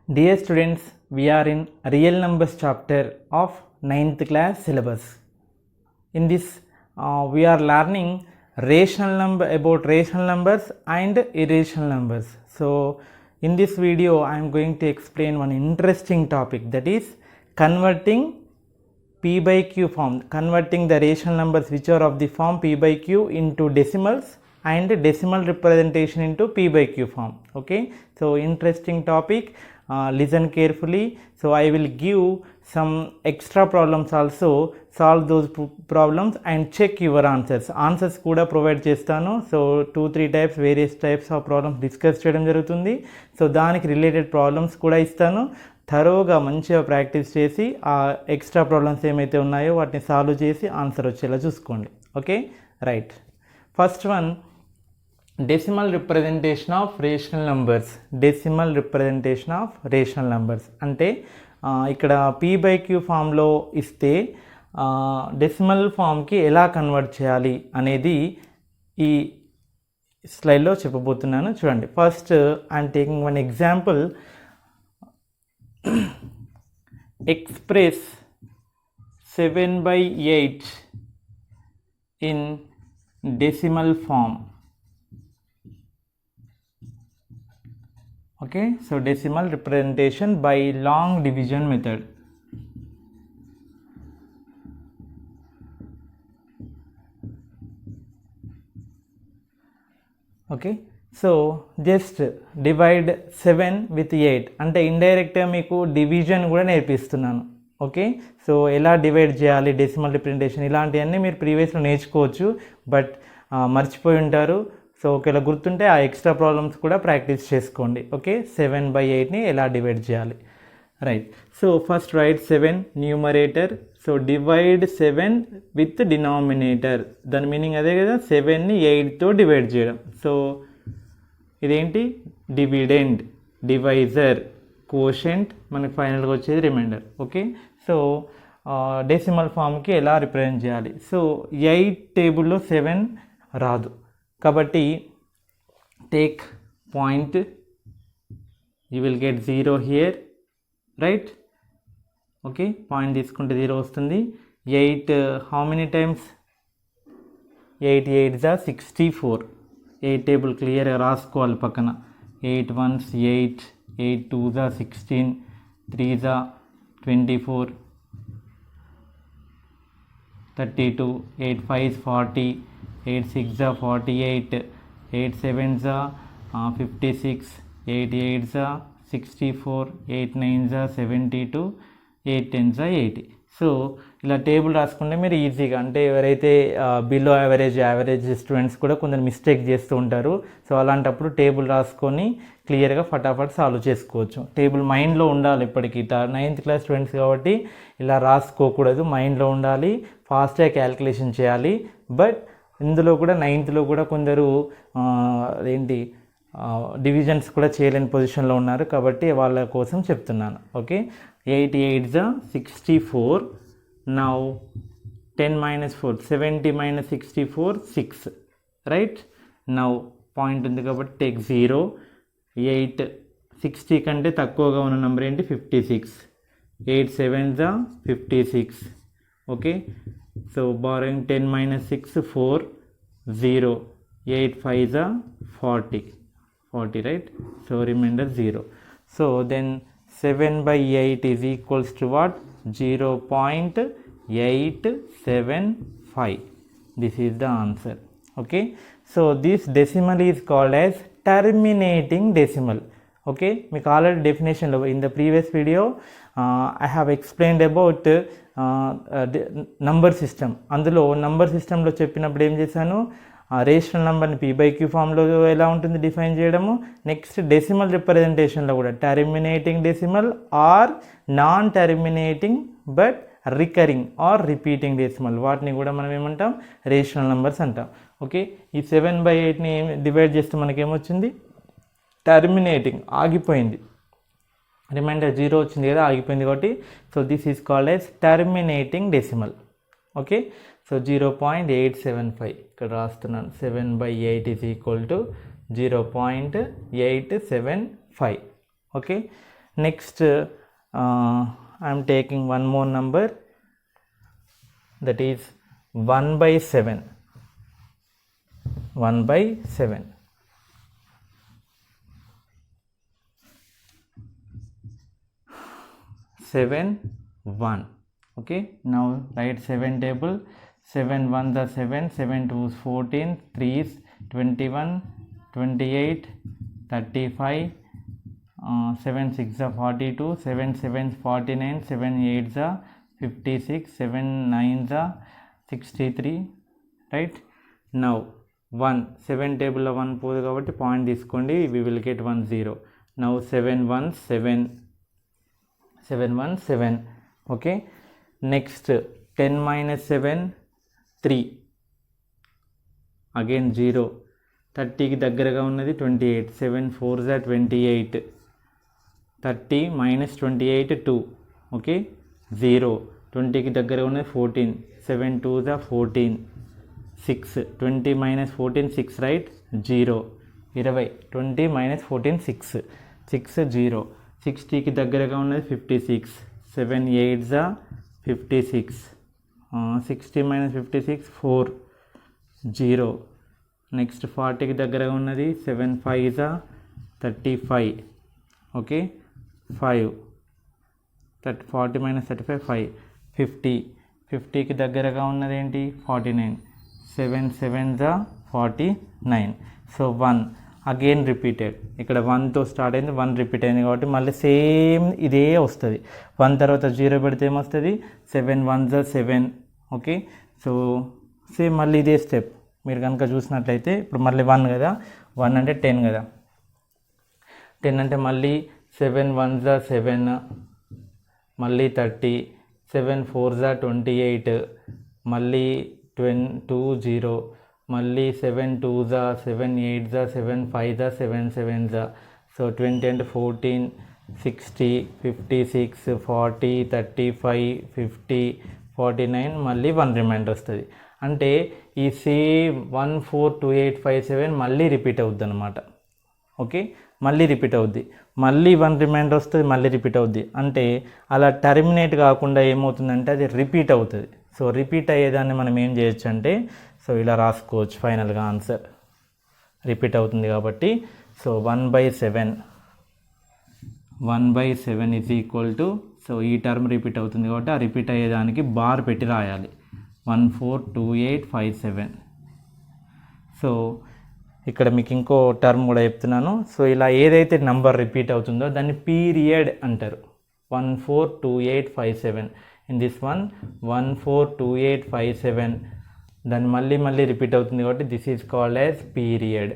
Dear students, we are in real numbers chapter of 9th class syllabus. In this, we are learning rational numbers and irrational numbers. So, in this video, I am going to explain one interesting topic, that is converting P by Q form, converting the rational numbers which are of the form P by Q into decimals and decimal representation into P by Q form. Okay, so interesting topic. Listen carefully. So I will give some extra problems also, solve those problems and check your answers kuda provide chestanu. So 2-3 types, various types of problems discuss cheyadam jarugutundi. So daniki related problems kuda istanu. థరోగా మంచిగా practice చేసి ఆ extra problems ఏమైతే ఉన్నాయో వాటిని solve చేసి answer వచ్చేలా చూసుకోండి. Okay, right. First one, decimal representation of rational numbers. Decimal representation of rational numbers అంటే ఇక్కడ పీ బై క్యూ ఫామ్లో ఇస్తే డెసిమల్ ఫామ్కి ఎలా కన్వర్ట్ చేయాలి అనేది ఈ స్లైడ్లో చెప్పబోతున్నాను. చూడండి, first I'm taking one example. Express 7/8 in decimal form. Okay, so decimal representation by long division method. Okay, so just divide 7 with 8 అంటే ఇండైరెక్ట్గా మీకు డివిజన్ కూడా నేర్పిస్తున్నాను. ఓకే, సో ఎలా డివైడ్ చేయాలి డెసిమల్ రిప్రజెంటేషన్ ఇలాంటివన్నీ మీరు ప్రీవియస్లో నేర్చుకోవచ్చు, బట్ మర్చిపోయి ఉంటారు. సో ఒకవేళ గుర్తుంటే ఆ ఎక్స్ట్రా ప్రాబ్లమ్స్ కూడా ప్రాక్టీస్ చేసుకోండి. ఓకే, 7/8ని ఎలా డివైడ్ చేయాలి. Right, so first right 7 numerator. So divide 7 with denominator, దాని మీనింగ్ అదే కదా, 7ని 8తో డివైడ్ చేయడం. సో ఇదేంటి, డివిడెండ్, డివైజర్, కోషెంట్, మనకి ఫైనల్గా వచ్చేది రిమైండర్. ఓకే, సో డెసిమల్ ఫామ్కి ఎలా రిప్రజెంట్ చేయాలి. సో 8 టేబుల్లో 7 రాదు కాబట్టి take point, you will get 0 here, right. Okay, point తీసుకుంటే 0 వస్తుంది. 8 హౌ మెనీ టైమ్స్, 8 8 64. 8 టేబుల్ క్లియర్గా రాసుకోవాలి పక్కన. 8 1s 8, 8 2s 16, 3s 24, 32, 8 5s 40, 8 6s 48, 8 7s 56, 8 8s 64, 8 9s 72, 8 10s 80. So ఇలా టేబుల్ రాసుకుంటే మీరు ఈజీగా, అంటే ఎవరైతే బిలో యావరేజ్ స్టూడెంట్స్ కూడా కొందరు మిస్టేక్ చేస్తూ ఉంటారు. సో అలాంటప్పుడు టేబుల్ రాసుకొని క్లియర్గా ఫటాఫట్ సాల్వ్ చేసుకోవచ్చు. టేబుల్ మైండ్లో ఉండాలి ఎప్పటికీ. 9th క్లాస్ స్టూడెంట్స్ కాబట్టి ఇలా రాసుకోకూడదు, మైండ్లో ఉండాలి, ఫాస్ట్గా క్యాలిక్యులేషన్ చేయాలి. బట్ ఇందులో కూడా 9thలో కూడా కొందరు డివిజన్స్ కూడా చేయలేని పొజిషన్లో ఉన్నారు కాబట్టి వాళ్ళ కోసం చెప్తున్నాను. Okay, 8 8s 64. Now 10 minus 4, 70 minus 64, 6, right. Now point ఉంది కాబట్టి టేక్ 0. 8 60 కంటే తక్కువగా ఉన్న నెంబర్ ఏంటి, 56. 8 7s 56. Okay, so borrowing 10 minus 6 4, 0. 8 5s 40, right. So remainder 0. So then 7/8 is equals to what, 0.875. this is the answer. Okay, so this decimal is called as terminating decimal. Okay, మీకు already డెఫినేషన్లో in the previous video I have explained about number system. అందులో number సిస్టంలో చెప్పినప్పుడు ఏం చేశాను, rational నెంబర్ని P by queue ఫామ్లో ఎలా ఉంటుంది డిఫైన్ చేయడము. నెక్స్ట్ డెసిమల్ రిప్రజెంటేషన్లో కూడా terminating decimal or non terminating but recurring or repeating decimal, వాటిని కూడా మనం ఏమంటాం, రేషనల్ నెంబర్స్ అంటాం. ఓకే, ఈ 7/8ని డివైడ్ చేస్తే మనకేమొచ్చింది, టర్మినేటింగ్, ఆగిపోయింది. రిమైండర్ 0 వచ్చింది కదా, ఆగిపోయింది కాబట్టి. So this is called as terminating decimal. Okay, so 0.875 ఇక్కడ రాస్తున్నాను. 7/8 is equal to 0.875. Okay, Next I am taking one more number, that is 1 by 7. 1 by 7. 7 1. Okay, now write 7 table. 7 1 the 7, 7 2 is 14, 3 is 21, 28, 35, 7 6 are 42, 7 7 is 49, 7 8 are 56, 7 9 are 63, right? Now 1 7 table లో 1 పోదు కాబట్టి point తీసుకోండి, we will get 1 0. Now 7 1 7, 7 1 7. Okay, next 10 minus 7 3, again 0. 30కి దగ్గరగా ఉన్నది 28, 7 4 are 28, 30 minus 28 2. Okay, 0. 20కి దగ్గరగా ఉన్నది 14, 7 2 are 14, 6. 20 minus 14 6, right? 0. 20, 20 minus 14 6, 6 0. 60కి దగ్గరగా ఉన్నది 56, 7 8 are 56, 60 minus 56 4, 0. నెక్స్ట్ 40కి దగ్గరగా ఉన్నది 7 5 are 35. ఓకే, 5. 40 minus 35 5. 50, 50కి దగ్గరగా ఉన్నది ఏంటి 49, 7 7 are 49. So 1 again repeated. ఇక్కడ 1తో స్టార్ట్ అయింది, 1 రిపీట్ అయింది కాబట్టి మళ్ళీ సేమ్ ఇదే వస్తుంది. 1 తర్వాత 0 పెడితే ఏమొస్తుంది, 7 1 are 7. ఓకే, సో సేమ్ మళ్ళీ ఇదే స్టెప్ మీరు కనుక చూసినట్లయితే. ఇప్పుడు మళ్ళీ 1 కదా, 1 అంటే 10 కదా, 10 అంటే మళ్ళీ 7 1 are 7, మళ్ళీ 30, 7 4 are 28, మళ్ళీ 2 0, మళ్ళీ 7 2 are 7 8 are 7 5 are 7 7 are. So 20 అంటే 14, 60, 56, 40, 35, 50, 49, మళ్ళీ 1 రిమైండర్ వస్తుంది. అంటే ఈ సేమ్ 1 4 2 8 5 7 మళ్ళీ రిపీట్ అవుద్ది అనమాట. ఓకే, మళ్ళీ రిపీట్ అవుద్ది, మళ్ళీ 1 రిమైండర్ వస్తుంది, మళ్ళీ రిపీట్ అవుద్ది. అంటే అలా టర్మినేట్ కాకుండా ఏమవుతుందంటే అది రిపీట్ అవుతుంది. సో రిపీట్ అయ్యేదాన్ని మనం ఏం చేయొచ్చు అంటే, సో ఇలా రాసుకోవచ్చు ఫైనల్గా ఆన్సర్. రిపీట్ అవుతుంది కాబట్టి so 1 by 7, 1 by 7 is equal to, so ఈ టర్మ్ రిపీట్ అవుతుంది కాబట్టి ఆ రిపీట్ అయ్యేదానికి బార్ పెట్టి రాయాలి. 1 4 2 8 5 7. సో ఇక్కడ మీకు ఇంకో టర్మ్ కూడా చెప్తున్నాను. సో ఇలా ఏదైతే నంబర్ రిపీట్ అవుతుందో దాన్ని పీరియడ్ అంటారు. 1 4 2 8 5 7. ఇన్ దిస్ 1 4 2 8 5 7, దాన్ని మళ్ళీ మళ్ళీ రిపీట్ అవుతుంది కాబట్టి this is called as period.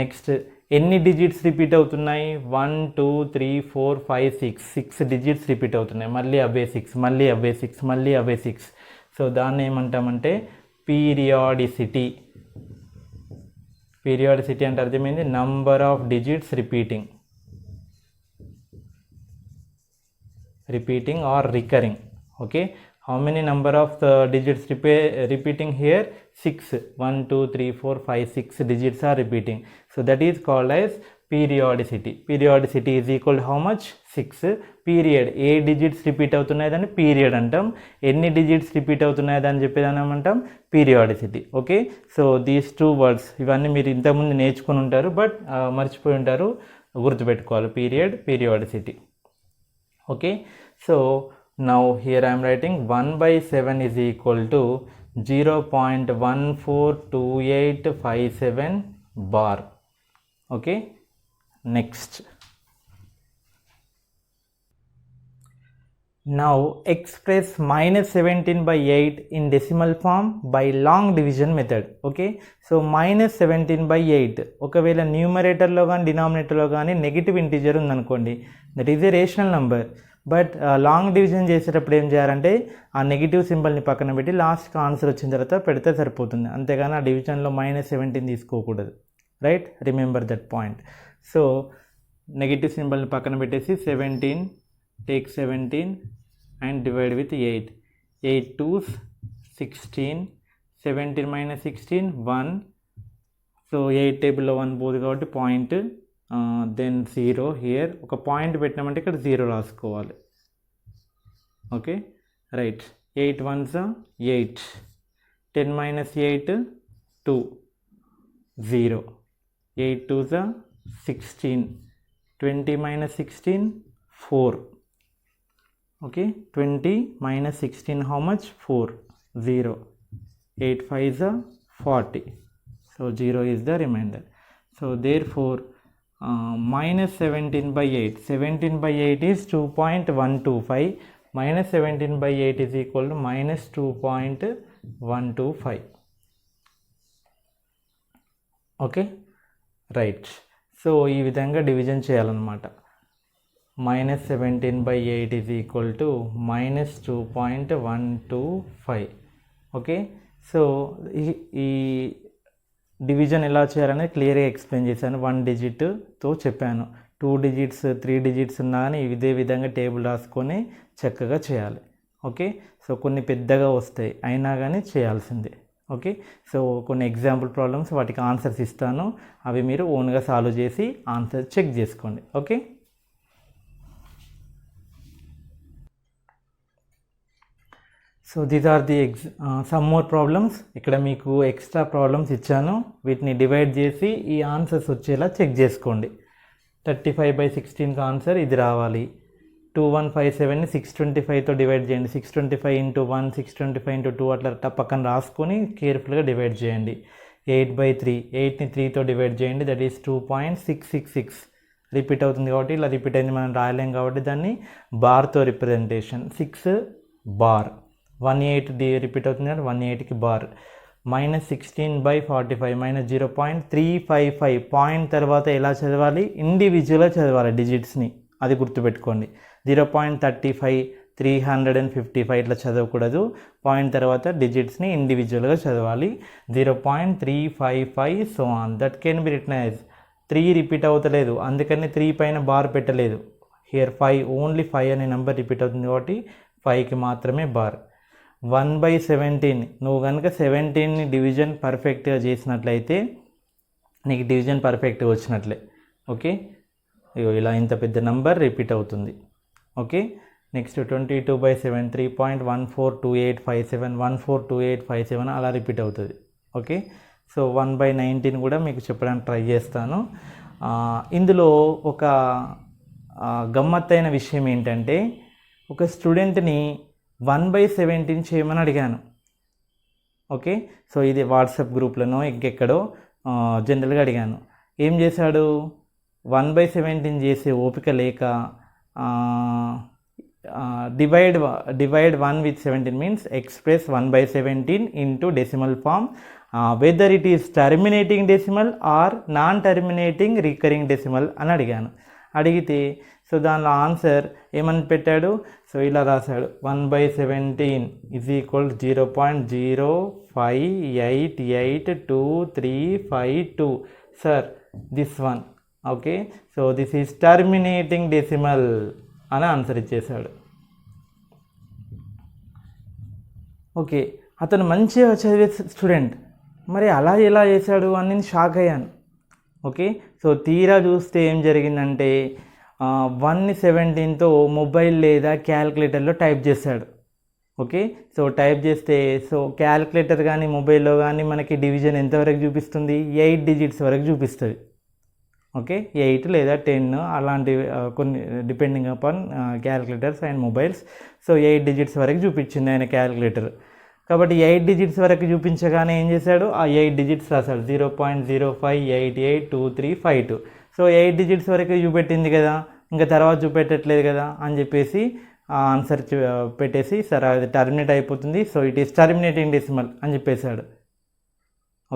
Next ఎన్ని డిజిట్స్ రిపీట్ అవుతున్నాయి, 1 2 3 4 5 6, 6 డిజిట్స్ రిపీట్ అవుతున్నాయి, మళ్ళీ అవే 6, మళ్ళీ అవే 6, మళ్ళీ అవే 6. సో దాన్ని ఏమంటామంటే పీరియాడిసిటీ. పీరియాడిసిటీ అంటే అర్థమైంది number of digits repeating or recurring. Okay, how many number of the digits repeating here, 6. 1 2 3 4 5 6 digits are repeating. So that is called as periodicity. Periodicity is equal to how much, 6. Period, A digits repeat అవుతున్నాయి దాన్ని period అంటాం, ఎన్ని digits repeat అవుతున్నాయి దాన్ని చెప్పేదాన్ని ఏమంటాం periodicity. Okay, so these 2 words ఇవన్నీ మీరు ఇంతకుముందు నేర్చుకుని ఉంటారు, బట్ మర్చిపోయి ఉంటారు, గుర్తుపెట్టుకోవాలి period, periodicity. Okay, so now here I am writing 1 by 7 is equal to 0.142857 bar. Okay, next. Now express minus 17 by 8 in decimal form by long division method. Okay, so minus 17 by 8 ఒకవేళ న్యూమరేటర్లో కానీ డినామినేటర్లో కానీ negative integer ఉందనుకోండి, that is a rational number. But long division చేసేటప్పుడు ఏం చేయాలంటే ఆ negative సింబల్ని పక్కన పెట్టి లాస్ట్కి ఆన్సర్ వచ్చిన తర్వాత పెడితే సరిపోతుంది, అంతేగాని ఆ డివిజన్లో -17 తీసుకోకూడదు. Right, remember that point. So negative సింబల్ని పక్కన పెట్టేసి 17, take 17 and divide with 8. 8 2s 16, 17 - 16 1. So 8 టేబుల్లో 1 పోదు కాబట్టి పాయింట్ దెన్ 0 హియర్. ఒక పాయింట్ పెట్టినామంటే ఇక్కడ 0 రాసుకోవాలి. Okay right. 8 1s 8, 10 minus 8 2, 0, 8 2s 16, 20 minus 16 4. Okay, 20 minus 16 how much? 4, 0, 8 5s 40, so 0 is the remainder. So therefore minus 17 by 8, 17 by 8 is 2.125, minus 17 by 8 is equal to minus 2.125. Okay right. So ఈ విధంగా division చేయాలన్నమాట. minus 17 by 8 is equal to minus 2.125. Okay, so ఈ division ఎలా చేయాలని క్లియర్గా explain చేశాను. 1 డిజిట్తో చెప్పాను. 2 digits 3 digits ఉన్నా కానీ ఇదే విధంగా టేబుల్ రాసుకొని చక్కగా చేయాలి. ఓకే, సో కొన్ని పెద్దగా వస్తాయి అయినా కానీ చేయాల్సిందే. ఓకే, సో కొన్ని ఎగ్జాంపుల్ ప్రాబ్లమ్స్ వాటికి ఆన్సర్స్ ఇస్తాను, అవి మీరు ఓన్గా సాల్వ్ చేసి ఆన్సర్ చెక్ చేసుకోండి. Okay, so these are the some more problems. ఇక్కడ మీకు ఎక్స్ట్రా ప్రాబ్లమ్స్ ఇచ్చాను, వీటిని డివైడ్ చేసి ఈ ఆన్సర్స్ వచ్చేలా చెక్ చేసుకోండి. 35 by 16కి ఆన్సర్ ఇది రావాలి. 2157ని 625తో డివైడ్ చేయండి. 625 into 1, 625 into 2 అట్లా పక్కన రాసుకొని కేర్ఫుల్గా డివైడ్ చేయండి. 8 by 3, 8ని 3తో డివైడ్ చేయండి. That is 2.666. రిపీట్ అవుతుంది కాబట్టి ఇలా రిపీట్ అయింది, మనం రాయలేం కాబట్టి దాన్ని బార్తో రిప్రజెంటేషన్. 6 బార్. 18 రిపీట్ అవుతుంది కాబట్టి 18కి bar. minus 16 by 45 minus 0.355. Point తర్వాత ఎలా చదవాలి? ఇండివిజువల్గా చదవాలి డిజిట్స్ని, అది గుర్తుపెట్టుకోండి. 0.35, 355 ఇట్లా చదవకూడదు. పాయింట్ తర్వాత డిజిట్స్ని ఇండివిజువల్గా చదవాలి. 0.355 so on. That can be written as 3 repeat అవుతలేదు, అందుకని 3 పైన బార్ పెట్టలేదు. హియర్ 5, ఓన్లీ 5 అనే నెంబర్ రిపీట్ అవుతుంది కాబట్టి 5కి మాత్రమే బార్. 1 by 17, నువ్వు కనుక 17ని డివిజన్ పర్ఫెక్ట్గా చేసినట్లయితే నీకు డివిజన్ పర్ఫెక్ట్గా వచ్చినట్లే. ఓకే, ఇలా ఇంత పెద్ద నెంబర్ రిపీట్ అవుతుంది. ఓకే, నెక్స్ట్ 22 by 7, 3.142857, 142857 అలా రిపీట్ అవుతుంది. ఓకే, సో 1 by 19 కూడా మీకు చెప్పడానికి ట్రై చేస్తాను. ఇందులో ఒక గమ్మత్తైన విషయం ఏంటంటే, ఒక స్టూడెంట్ని 1 by 17 చేయమని అడిగాను. ఓకే, సో ఇది వాట్సాప్ గ్రూప్లోనో ఇంకెక్కడో జనరల్గా అడిగాను. ఏం చేశాడు? 1 by 17 చేసే ఓపిక లేక divide 1 with 17 means express 1 by 17 into decimal form, whether it is terminating decimal or non-terminating recurring decimal అని అడిగాను. అడిగితే సో దానిలో ఆన్సర్ ఏమని పెట్టాడు? సో ఇలా రాశాడు, 1 by 17 is equal 0.0588235 sir this one. Okay, so this is terminating decimal అని answer ఇచ్చేశాడు. ఓకే, అతను మంచిగా చదివే స్టూడెంట్, మరి అలా ఎలా చేశాడు అని నేను షాక్ అయ్యాను. ఓకే, సో తీరా చూస్తే ఏం జరిగిందంటే 1ని 17తో మొబైల్ లేదా క్యాల్కులేటర్లో టైప్ చేశాడు. ఓకే, సో టైప్ చేస్తే సో క్యాల్కులేటర్ కానీ మొబైల్లో కానీ మనకి డివిజన్ ఎంతవరకు చూపిస్తుంది? 8 digits వరకు చూపిస్తుంది. ఓకే, 8 లేదా 10 అలాంటివి కొన్ని depending upon calculators and mobiles. So 8 digits వరకు చూపించింది ఆయన క్యాల్కులేటర్. కాబట్టి 8 digits వరకు చూపించగానే ఏం చేశాడు? ఆ 8 digits రాశాడు, 0.05882352. సో 8 digits వరకు చూపెట్టింది కదా, ఇంకా తర్వాత చూపెట్టట్లేదు కదా అని చెప్పేసి ఆన్సర్ పెట్టేసి సరే అది టర్మినేట్ అయిపోతుంది, so it is terminating decimal అని చెప్పేశాడు.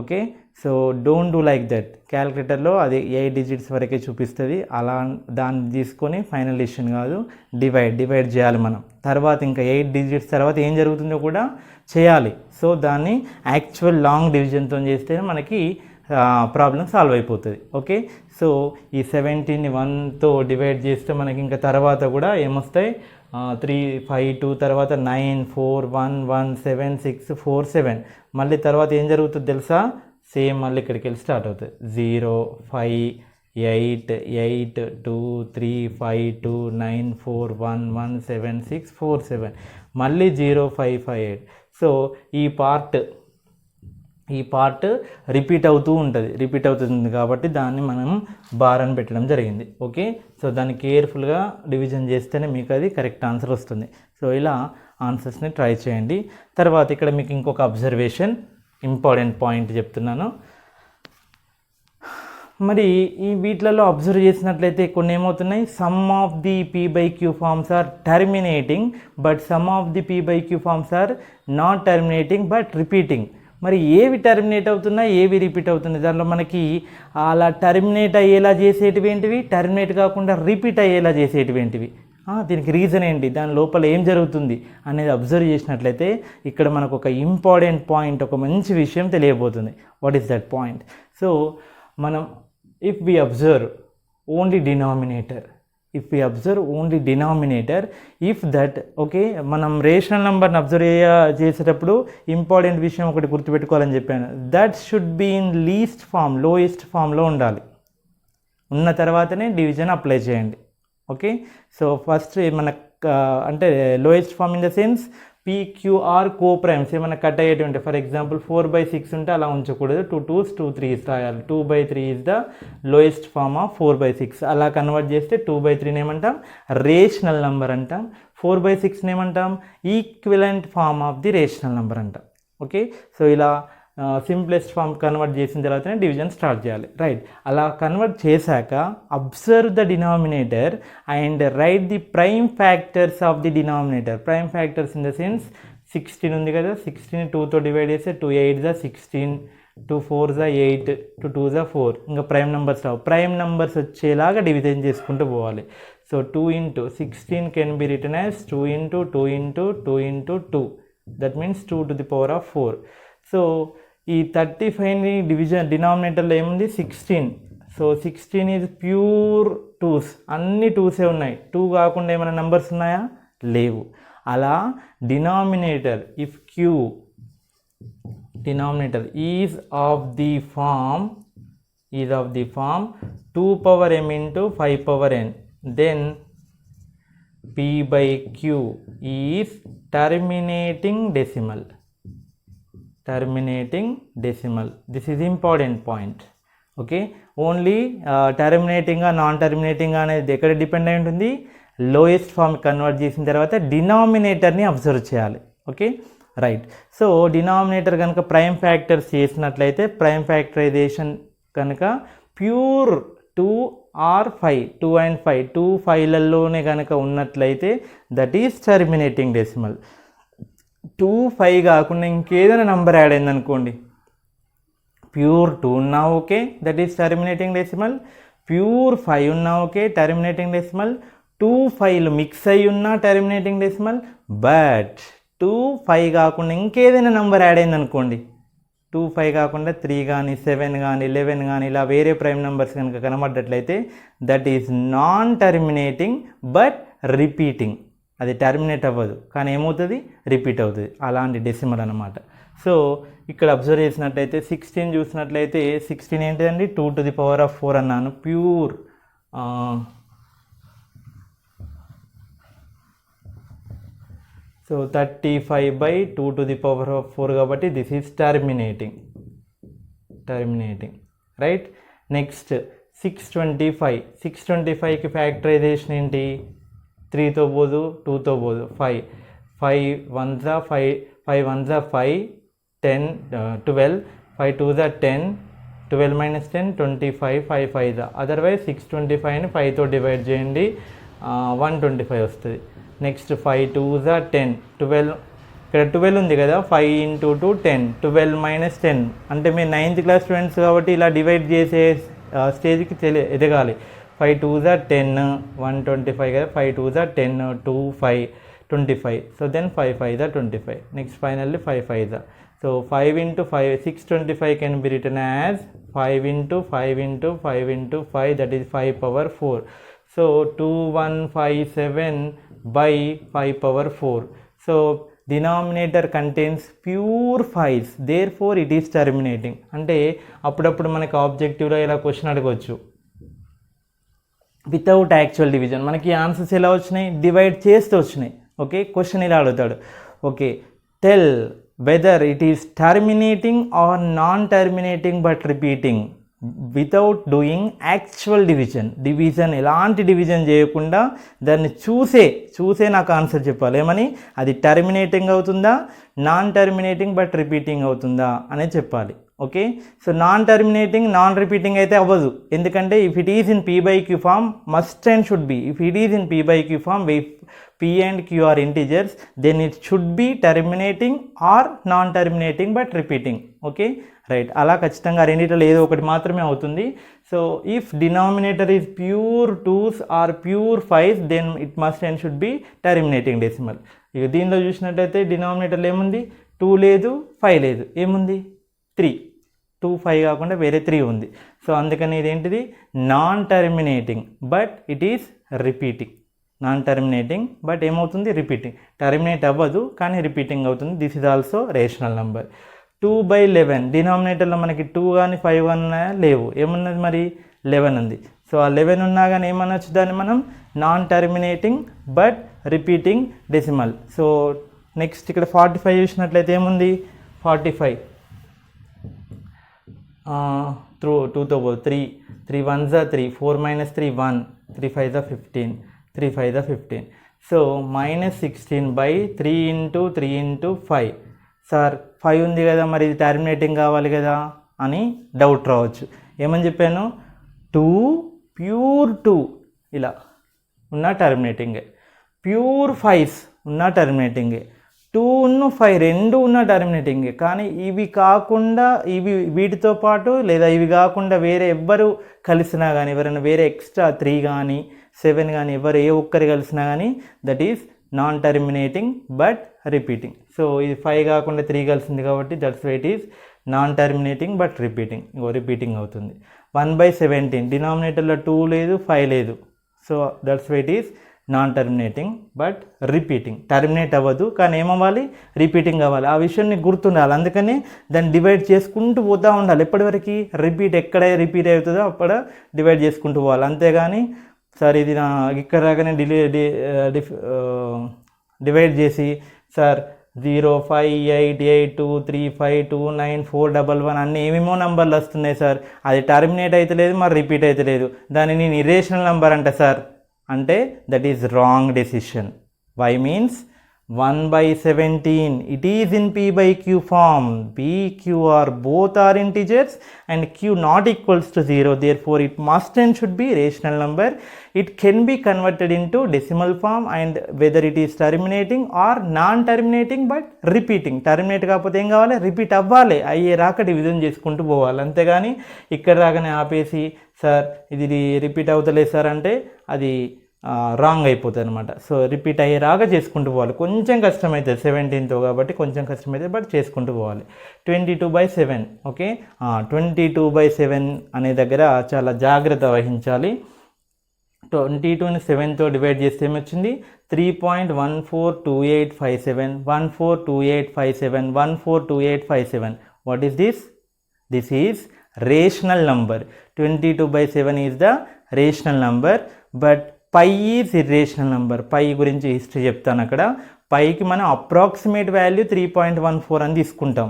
Okay, so don't do like that. క్యాల్కులేటర్లో అది 8 digits వరకే చూపిస్తుంది, అలా దాన్ని తీసుకొని ఫైనల్ డిసిషన్ కాదు, డివైడ్ చేయాలి మనం. తర్వాత ఇంకా 8 digits తర్వాత ఏం జరుగుతుందో కూడా చేయాలి. సో దాన్ని యాక్చువల్ లాంగ్ డివిజన్తో చేస్తే మనకి ప్రాబ్లం సాల్వ్ అయిపోతుంది. ఓకే, సో ఈ 17ని 1తో డివైడ్ చేస్తే మనకి ఇంకా తర్వాత కూడా ఏమొస్తాయి? 3 5 2 తర్వాత 9 4 1 1 7 6 4 7. మళ్ళీ తర్వాత ఏం జరుగుతుంది తెలుసా? సేమ్ మళ్ళీ ఇక్కడికి వెళ్ళి స్టార్ట్ అవుతుంది, 0 5 8 8 2 3 5 2 9 4 1 1 7 6 4 7 మళ్ళీ 0 5 5 8. సో ఈ పార్ట్ రిపీట్ అవుతుంది కాబట్టి దాన్ని మనం బార్ అని పెట్టడం జరిగింది. ఓకే, సో దాన్ని కేర్ఫుల్గా డివిజన్ చేస్తేనే మీకు అది కరెక్ట్ ఆన్సర్ వస్తుంది. సో ఇలా ఆన్సర్స్ని ట్రై చేయండి. తర్వాత ఇక్కడ మీకు ఇంకొక అబ్జర్వేషన్, ఇంపార్టెంట్ పాయింట్ చెప్తున్నాను. మరి ఈ వీటిలలో అబ్జర్వ్ చేసినట్లయితే కొన్ని ఏమవుతున్నాయి, some of the P/Q forms are terminating but some of the P/Q forms are not terminating but repeating. మరి ఏవి టర్మినేట్ అవుతున్నాయి, ఏవి రిపీట్ అవుతున్నాయి? దాంట్లో మనకి అలా టర్మినేట్ అయ్యేలా చేసేటివి ఏంటివి, టర్మినేట్ కాకుండా రిపీట్ అయ్యేలా చేసేటివి ఏంటివి, దీనికి రీజన్ ఏంటి, దాని లోపల ఏం జరుగుతుంది అనేది అబ్జర్వ్ చేసినట్లయితే ఇక్కడ మనకు ఒక ఇంపార్టెంట్ పాయింట్, ఒక మంచి విషయం తెలియబోతుంది. What is that point? So మనం if we observe only denominator, if that, okay, మనం రేషనల్ నెంబర్ని అబ్జర్వ్ చేసేటప్పుడు ఇంపార్టెంట్ విషయం ఒకటి గుర్తుపెట్టుకోవాలని చెప్పాను. That should be in least form, lowest ఫామ్లో ఉండాలి. ఉన్న తర్వాతనే డివిజన్ అప్లై చేయండి. ఓకే, సో ఫస్ట్ మన అంటే lowest form in the sense PQR coprimes ఏమైనా కట్ అయ్యేటువంటి, ఫర్ ఎగ్జాంపుల్ 4/6 ఉంటే అలా ఉంచకూడదు, 2 2s 2 3s రాయాలి. 2/3 is the lowest form of 4/6. అలా కన్వర్ట్ చేస్తే 2/3 ఏమంటాం, రేషనల్ నెంబర్ అంటాం. 4/6 ఏమంటాం, equivalent form of the rational number అంటాం. ఓకే, సో ఇలా సింప్లెస్ట్ ఫామ్ కన్వర్ట్ చేసిన తర్వాతనే డివిజన్ స్టార్ట్ చేయాలి. రైట్, అలా కన్వర్ట్ చేశాక observe the denominator and write the prime factors of the denominator. Prime factors in the sense 16 ఉంది కదా, 16 2తో డివైడ్ చేస్తే 2 8 16, 2 4 8, 2 2 4. ఇంకా ప్రైమ్ నెంబర్స్ రావు. ప్రైమ్ నెంబర్స్ వచ్చేలాగా డివిజన్ చేసుకుంటూ పోవాలి. So 2 into 16 can be written as 2 into 2 into 2 into 2. That means 2 to the power of 4. So ఈ 35ని డినామినేటర్లో ఏముంది, 16. సో 16 ఈజ్ ప్యూర్ 2s, అన్ని 2సే ఉన్నాయి. 2 కాకుండా ఏమైనా నెంబర్స్ ఉన్నాయా, లేవు. అలా denominator, if Q denominator is of the form 2 power m into 5 power n, then P/Q is terminating decimal. This is important point. Okay, only టర్మినేటింగ్గా నాన్ టర్మినేటింగ్ అనేది ఎక్కడ డిపెండ్ అయి ఉంటుంది, లోయెస్ట్ ఫామ్ కన్వర్ట్ చేసిన తర్వాత డినామినేటర్ని అబ్జర్వ్ చేయాలి. Okay, right. So denominator కనుక prime factors చేసినట్లయితే, ప్రైమ్ ఫ్యాక్టరైజేషన్ కనుక ప్యూర్ 2 or 5, 2 and 5, 2 5లలోనే కనుక ఉన్నట్లయితే దట్ ఈస్ టర్మినేటింగ్ డెసిమల్. 2 5 కాకుండా ఇంకేదైనా నెంబర్ యాడ్ అయింది అనుకోండి, ప్యూర్ 2 ఉన్నా okay, that is terminating decimal. Pure 5 ఉన్నా ఓకే, టర్మినేటింగ్ డెసిమల్. 2 5లు మిక్స్ అయ్యి ఉన్నా టర్మినేటింగ్ డెసిమల్. బట్ 2 5 కాకుండా ఇంకేదైనా నెంబర్ యాడ్ అయింది అనుకోండి, 2 5 కాకుండా 3 కానీ 7 కానీ 11 కానీ ఇలా వేరే ప్రైమ్ నెంబర్స్ కనుక కనబడ్డట్లయితే that is non terminating but repeating. అది టర్మినేట్ అవ్వదు కానీ ఏమవుతుంది, రిపీట్ అవుతుంది. అలాంటి డెసిమల్ అన్నమాట. సో ఇక్కడ అబ్జర్వ్ చేసినట్లయితే 16 చూసినట్లయితే 16 ఏంటిదండి, 2 to the power of 4 అన్నాను. Pure so 35/2 to the power of 4 కాబట్టి this is terminating. Right. Next 625కి ఫ్యాక్టరైజేషన్ ఏంటి, 3తో పోదు, 2తో పోదు, 5 5 1s 5, 5 1s 5, 10 12, 5 2s 10, 12 minus 10 25, 5 5s. Otherwise 625ని 5తో divide చేయండి, 125 వస్తుంది. నెక్స్ట్ 5 2s 10, 12, ఇక్కడ 12 ఉంది కదా, 5 into 2 10, 12 minus 10. అంటే మీరు 9th క్లాస్ స్టూడెంట్స్ కాబట్టి ఇలా డివైడ్ చేసే స్టేజ్కి ఎదగాలి. 5 2s 10, 125 కదా, 5 2s 10, 2 5 25. So then 5 5s 25. Next finally 5 5s. So 5 into 5, 625 can be written as 5 into 5 into 5 into 5, that is 5 power 4. So 2157/5 power 4. So denominator contains pure 5s, therefore it is terminating. అంటే అప్పుడప్పుడు మనకి ఆబ్జెక్టివ్లో ఇలా question అడగవచ్చు, without actual division. మనకి answers ఎలా వచ్చినాయి, divide చేస్తూ వచ్చినాయి. ఓకే, క్వశ్చన్ ఇలా అడుగుతాడు. Okay, tell whether it is terminating or non terminating but repeating without doing actual division ఎలాంటి డివిజన్ చేయకుండా దాన్ని చూసే నాకు ఆన్సర్ చెప్పాలి. ఏమని, అది టర్మినేటింగ్ అవుతుందా, నాన్ టర్మినేటింగ్ బట్ రిపీటింగ్ అవుతుందా అనేది చెప్పాలి. Okay, so non terminating non repeating అయితే అవ్వదు. ఎందుకంటే if it is in P/Q form must and should be, if it is in P/Q form P and Q are integers, then it should be terminating or non-terminating but repeating. Okay, right. అలా ఖచ్చితంగా రెండిట్లో ఏదో ఒకటి మాత్రమే అవుతుంది. So if denominator is pure 2s or pure 5s then it must and should be terminating decimal. ఇక దీనిలో చూసినట్టయితే డినామినేటర్లో ఏముంది, 2 లేదు 5 లేదు, ఏముంది 3, 2 5 కాకుండా వేరే 3 ఉంది. సో అందుకని ఇదేంటిది non terminating but it is repeating. Non terminating but ఏమవుతుంది, రిపీటింగ్. టర్మినేట్ అవ్వదు కానీ రిపీటింగ్ అవుతుంది. This is also rational number. 2/11 డినామినేటర్లో మనకి 2 కానీ 5 ఉన్నాయా, లేవు. ఏమున్నది మరి, 11 ఉంది. సో ఆ 11 ఉన్నా కానీ ఏమనొచ్చు దాన్ని మనం, non terminating but repeating decimal. So next ఇక్కడ 45 చూసినట్లయితే ఏముంది, 45 2తో 3 1s 3, 4 - 3 1, 3 5s 15, 3 5s 15. So -16/3 × 3 × 5. Sir 5 ఉంది కదా, మరి ఇది టర్మినేటింగ్ కావాలి కదా అని డౌట్ రావచ్చు. ఏమని చెప్పాను, 2 ప్యూర్ 2 ఇలా ఉన్న టర్మినేటింగే, ప్యూర్ 5s ఉన్న టర్మినేటింగే, 2 5 రెండు ఉన్న టర్మినేటింగే. కానీ ఇవి కాకుండా వీటితో పాటు లేదా ఇవి కాకుండా వేరే ఎవ్వరు కలిసినా కానీ, ఎవరైనా వేరే ఎక్స్ట్రా 3 కానీ 7 కానీ ఎవరు ఏ ఒక్కరు కలిసినా కానీ that is non terminating but repeating. So ఇది 5 కాకుండా 3 కలిసింది కాబట్టి that's why it is non terminating but repeating అవుతుంది. 1/17 డినామినేటర్లో 2 లేదు 5 లేదు. So that's why it is non terminating but repeating. Terminate అవ్వదు కానీ ఏమవ్వాలి, రిపీటింగ్ అవ్వాలి. ఆ విషయాన్ని గుర్తుండాలి. అందుకని దాన్ని డివైడ్ చేసుకుంటూ పోతూ ఉండాలి. ఎప్పటివరకు ఎక్కడ రిపీట్ అవుతుందో అక్కడ డివైడ్ చేసుకుంటూ పోవాలి. అంతేగాని సార్ ఇది నా ఇక్కడ రాగానే డివైడ్ చేసి సార్ 0 5 8 8 2 3 5 2 9 4 11 అన్నీ ఏమేమో నంబర్లు వస్తున్నాయి సార్, అది టర్మినేట్ అయితే లేదు మరి రిపీట్ అయితే లేదు, దాన్ని నేను ఇర్రేషనల్ నంబర్ అంట సార్ అంటే that is wrong decision. Why means 1/17 it is in P/Q form. P, Q are both are integers and Q not equals to 0. Therefore it must and should be rational number. It can be converted into decimal form and whether it is terminating or non-terminating but repeating. Terminate కాకపోతే ఏం కావాలి, repeat అవ్వాలి. అయ్యే రాక division చేసుకుంటూ పోవాలి. అంతేగాని ఇక్కడ రాగానే ఆపేసి సార్ ఇది రిపీట్ అవుతలేదు సార్ అంటే అది రాంగ్ అయిపోతుంది అనమాట. సో రిపీట్ అయ్యేలాగా చేసుకుంటూ పోవాలి. కొంచెం కష్టమవుతుంది 17తో కాబట్టి కొంచెం కష్టమవుతుంది బట్ చేసుకుంటూ పోవాలి. 22/7. ఓకే, 22/7 అనే దగ్గర చాలా జాగ్రత్త వహించాలి. 22ని 7తో డివైడ్ చేస్తే ఏమొచ్చింది, 3.142857, 142857, 142857. What is this? This is rational number. 22/7 is the rational number but pi is irrational number. Pi గురించి హిస్టరీ చెప్తాను. అక్కడ పైకి మనం అప్రాక్సిమేట్ వాల్యూ 3.14 అని తీసుకుంటాం.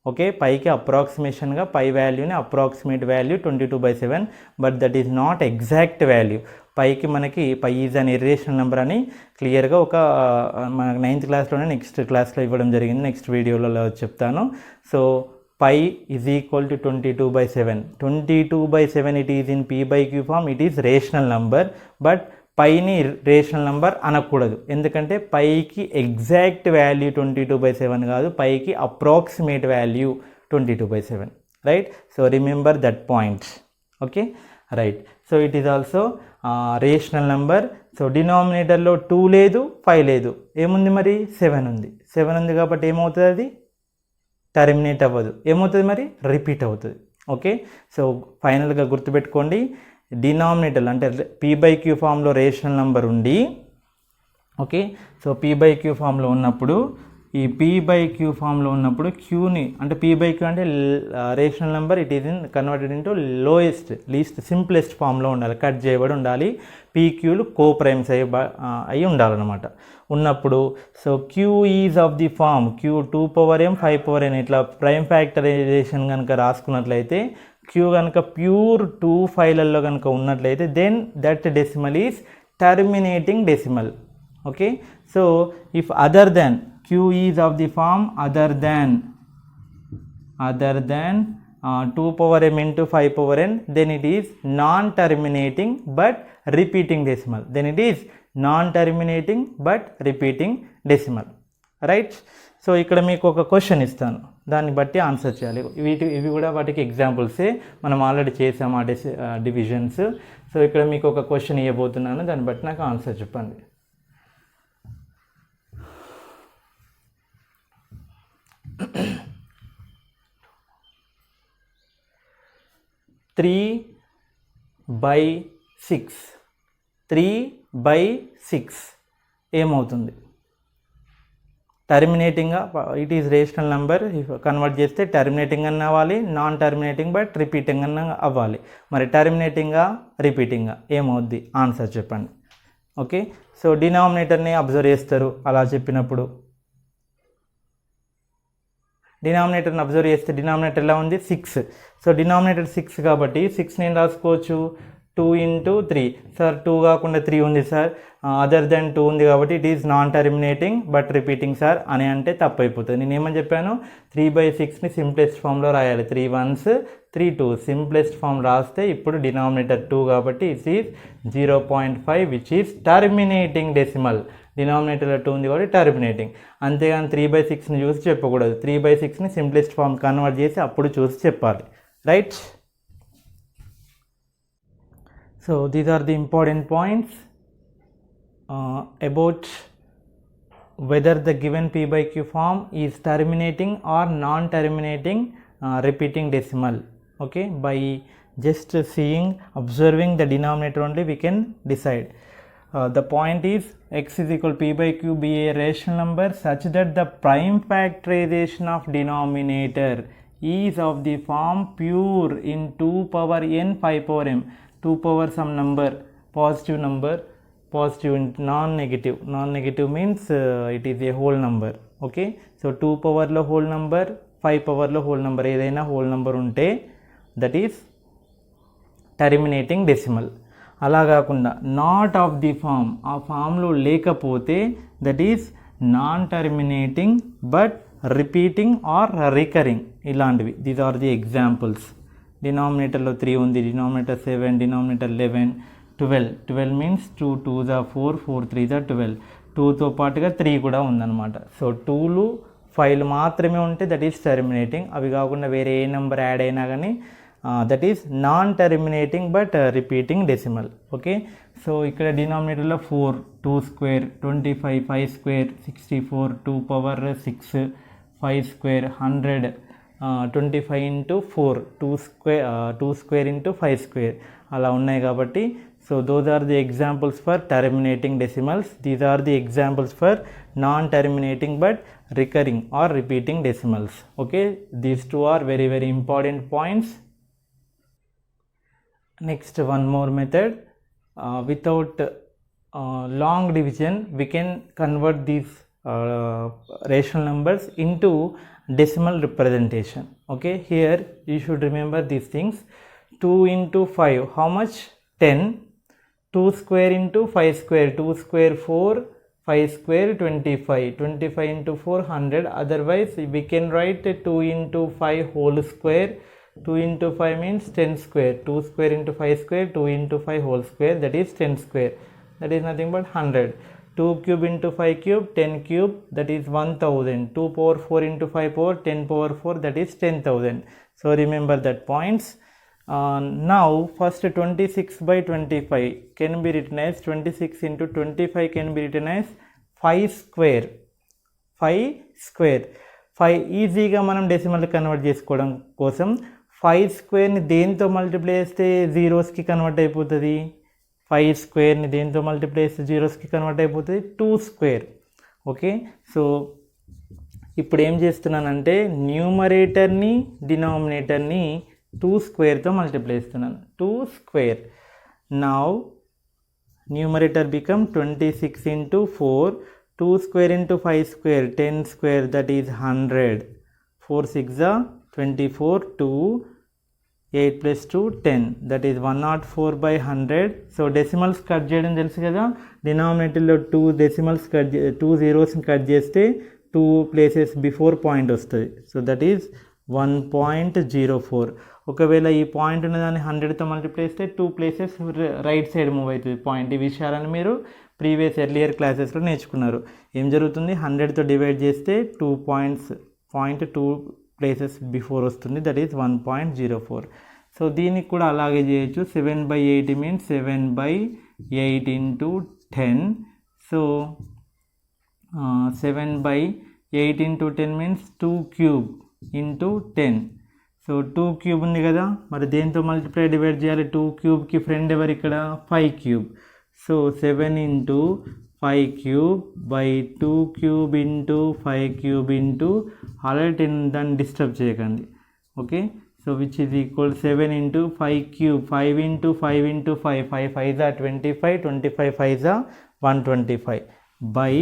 ఓకే, పైకి అప్రాక్సిమేషన్గా పై వాల్యూని approximate value 22/7 but that is not exact value. పైకి మనకి పై ఈజ్ అని ఇర్రేషనల్ నెంబర్ అని క్లియర్గా ఒక మనకు 9th క్లాస్లోనే నెక్స్ట్ క్లాస్లో ఇవ్వడం జరిగింది. నెక్స్ట్ వీడియోలో చెప్తాను. So pi is equal to 22/7. 22/7 it is in P/Q form. It is rational number but పైని రేషనల్ నెంబర్ అనకూడదు. ఎందుకంటే పైకి ఎగ్జాక్ట్ వాల్యూ 22/7 కాదు, పైకి approximate value 22/7. Right, so remember that point. Okay, right. So it is also rational number. So డినామినేటర్లో 2 లేదు 5 లేదు, ఏముంది మరి 7 ఉంది. 7 ఉంది కాబట్టి ఏమవుతుంది, అది టర్మినేట్ అవ్వదు. ఏమవుతుంది మరి, రిపీట్ అవుతుంది. ఓకే, సో ఫైనల్గా గుర్తుపెట్టుకోండి, డినామినేటర్ అంటే P/Q ఫామ్లో రేషనల్ నెంబర్ ఉండి, ఓకే, సో P/Q ఫామ్లో ఉన్నప్పుడు ఈ p బై q ఫామ్లో ఉన్నప్పుడు క్యూని అంటే p బై q అంటే rational number it is converted into least simplest ఫామ్లో ఉండాలి, కట్ చేయబడి ఉండాలి, pqలు కో ప్రైమ్స్ అయి ఉండాలన్నమాట. ఉన్నప్పుడు so q is of the form q 2m 5n ఇట్లా ప్రైమ్ ఫ్యాక్టరైజేషన్ కనుక రాసుకున్నట్లయితే q కనుక ప్యూర్ 2 ఫైళ్ళల్లో కనుక ఉన్నట్లయితే then that decimal is terminating decimal. Okay, so if other then q is of the form other than 2m into 5n, then it is non-terminating but repeating decimal. Then it is non-terminating but repeating decimal. Right? So ఇక్కడ మీకు ఒక question ఇస్తాను, దాన్ని బట్టి answer చేయాలి. ఇవి కూడా వాటికి ఎగ్జాంపుల్సే, మనం ఆల్రెడీ చేసాము ఆ డివిజన్స్. సో ఇక్కడ మీకు ఒక క్వశ్చన్ ఇవ్వబోతున్నాను, దాన్ని బట్టి నాకు ఆన్సర్ చెప్పండి. 3/6 ఏమవుతుంది? టర్మినేటింగ్గా it is rational number, convert చేస్తే టర్మినేటింగ్ అన్న అవ్వాలి, నాన్ టర్మినేటింగ్ బట్ రిపీటింగ్ అన్న అవ్వాలి. మరి టర్మినేటింగ్గా రిపీటింగ్గా ఏమవుద్ది? ఆన్సర్ చెప్పండి. ఓకే, సో డినామినేటర్ని అబ్జర్వ్ చేస్తారు. అలా చెప్పినప్పుడు డినామినేటర్ని అబ్జర్వ్ చేస్తే డినామినేటర్ ఎలా ఉంది? 6. సో డినామినేటర్ 6 కాబట్టి 6 నేను రాసుకోవచ్చు 2 into 3. సార్ 2 కాకుండా 3 ఉంది సార్, అదర్ దెన్ 2 ఉంది కాబట్టి it is non terminating but repeating sir అని అంటే తప్పు అయిపోతుంది. నేను ఏమని చెప్పాను? 3/6ని సింప్లెస్ట్ ఫామ్లో రాయాలి. 3 1s 3 2 సింప్లెస్ట్ ఫామ్ రాస్తే ఇప్పుడు డినామినేటర్ 2 కాబట్టి it is 0.5 which is terminating decimal. డినామినేటర్లో 2 ఉంది కాబట్టి టర్మినేటింగ్. అంతేగాని 3/6ని చూసి చెప్పకూడదు. 3/6ని సింప్లెస్ట్ ఫామ్ కన్వర్ట్ చేసి అప్పుడు చూసి చెప్పాలి. Right? So these are the important points about whether the given p by q form is terminating or non-terminating repeating decimal. Okay, by just observing the denominator only we can decide. The point is x is equal to p by q be a rational number such that the prime factorization of denominator is of the form pure in 2 power n 5 power m. 2 power some number, positive number, positive non-negative means it is a whole number. Okay, so 2 power లో whole number, 5 power లో whole number, ఏదైనా whole number ఉంటే that is terminating decimal. అలా కాకుండా not of the form, ఆ ఫామ్లో లేకపోతే that is non terminating but repeating or recurring. ఇలాంటివి దీస్ ఆర్ ది ఎగ్జాంపుల్స్. డినామినేటర్లో 3 ఉంది, denominator 7, denominator 11, 12 means 2 2s are 4, 4 3s are 12. 2తో పాటుగా 3 కూడా ఉందన్నమాట. సో 2లు 5లు మాత్రమే ఉంటే దట్ ఈస్ టర్మినేటింగ్. అవి కాకుండా వేరే ఏ నెంబర్ యాడ్ అయినా కానీ that is non terminating but repeating decimal. Okay, so ఇక్కడ డినామినేటర్లో 4, 2 square 25, 5 square 64, 2 power 6, 5 square 100, 25 into 4, 2 square into 5 square అలా ఉన్నాయి కాబట్టి so those are the examples for terminating decimals. These are the examples for non-terminating but recurring or repeating decimals. Okay, these two are very very important points. Next, one more method. Without long division we can convert these rational numbers into decimal representation. Okay, here you should remember these things. 2 into 5 how much? 10. 2 square into 5 square, 2 square 4, 5 square 25, 25 into 4 100. Otherwise we can write 2 into 5 whole square. 2 into 5 means 10 square. 2 square into 5 square, 2 into 5 whole square, that is 10 square. That is nothing but 100. 2 cube into 5 cube, 10 cube, that is 1000. 2 power 4 into 5 power, 10 power 4, that is 10,000. So remember that points. Now first 26/25 can be written as 26 into 25 can be written as 5 square. 5 square. 5 ఈజీగా మనం decimal convert చేసుకోవడం కోసం 5 స్క్వేర్ని దేంతో multiply చేస్తే జీరోస్కి convert అయిపోతుంది? 5 స్క్వేర్ని దేంతో multiply చేస్తే జీరోస్కి convert అయిపోతుంది? 2 స్క్వేర్. ఓకే, సో ఇప్పుడు ఏం చేస్తున్నానంటే న్యూమరేటర్ని డినామినేటర్ని 2 స్క్వేర్తో మల్టిప్లై చేస్తున్నాను. 2 square. Now numerator become 26 into 4. 2 square into 5 square, 10 square, that is 100. 4 6 are 24, 2, 8 plus 2, 10. That is 104 by 100. So decimals cut చేయడం తెలుసు కదా. డినామినేటర్లో 2 decimals కట్ 2 zeros కట్ చేస్తే 2 places బిఫోర్ పాయింట్ వస్తుంది. So that is 1.04. ఒకవేళ ఈ పాయింట్ ఉన్నదాన్ని 100తో multiply చేస్తే 2 places right side move అవుతుంది పాయింట్. ఈ విషయాలను మీరు ప్రీవియస్ ఎర్లియర్ క్లాసెస్లో నేర్చుకున్నారు. ఏం జరుగుతుంది, 100తో డివైడ్ చేస్తే 2 places బిఫోర్ వస్తుంది, దట్ ఈస్ 1.04. సో దీనికి కూడా అలాగే చేయొచ్చు. 7/8 means 7/8 into 10. So 7/8 into 10 means 2 cube into 10. So 2 cube ఉంది కదా, మరి దేంతో మల్టిప్లై డివైడ్ చేయాలి? 2 cubeకి ఫ్రెండ్ ఎవరు ఇక్కడ? 5 cube. So 7 into 5 cube by 2 cube into 5 cube into already 10 దాన్ని డిస్టర్బ్ చేయకండి. Okay, so which is equal 7 into 5 cube, 5 into 5 into 5, 5 5s are 25, 25 5s are 125 by,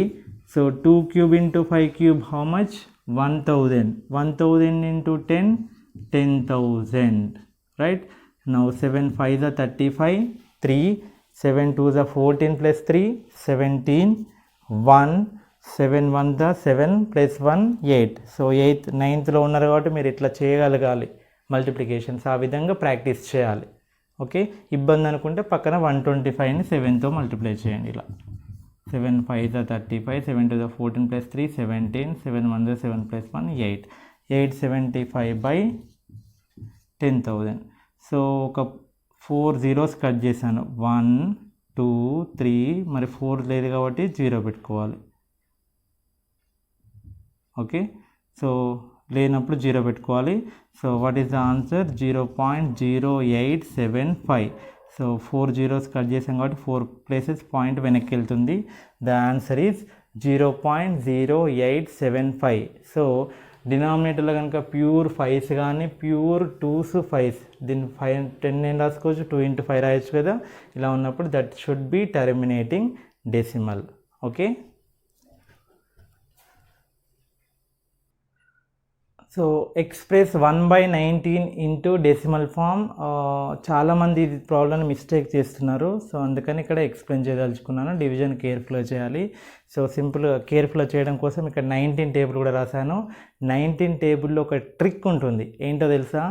so 2 cube into 5 cube how much? 1000. 1000 into 10, 10,000, right? Now 7 5s are 35, 3, 7 2s are 14 plus 3, 17, 1, 7 1s are 7 plus 1, 8. So 8th 9thలో ఉన్నారు కాబట్టి మీరు ఇట్లా చేయగలగాలి multiplications. ఆ విధంగా practice చేయాలి. Okay, ఇబ్బంది అనుకుంటే పక్కన 125ని 7తో మల్టిప్లై చేయండి. ఇలా 7 5s are 35, 7 2s are 14 plus 3, 17, 7 1s are 7 plus 1, 8. 875 by 10,000. So ఒక 4 zeros కట్ చేశాను. 1 2 3, మరి 4 లేదు కాబట్టి 0 పెట్టుకోవాలి. ఓకే, సో లేనప్పుడు 0 పెట్టుకోవాలి. So what is the answer? 0.0875. So 4 zeros cut చేసాం కాబట్టి 4 places పాయింట్ వెనక్కి వెళ్తుంది. The answer is 0.0875. సో డినామినేటర్లో కనుక ప్యూర్ 5s కానీ ప్యూర్ 2s 5s, దీన్ని 5 10 నేను రాసుకోవచ్చు, 2 into 5 రాయొచ్చు కదా. ఇలా ఉన్నప్పుడు that should be terminating decimal. Okay, so express 1/19 into decimal form. చాలామంది ఇది ప్రాబ్లమ్ని మిస్టేక్ చేస్తున్నారు. సో అందుకని ఇక్కడ ఎక్స్ప్లెయిన్ చేయదలుచుకున్నాను. డివిజన్ కేర్ఫుల్గా చేయాలి. సో సింపుల్గా కేర్ఫుల్గా చేయడం కోసం ఇక్కడ 19 టేబుల్ కూడా రాశాను. 19 టేబుల్లో ఒక ట్రిక్ ఉంటుంది. ఏంటో తెలుసా?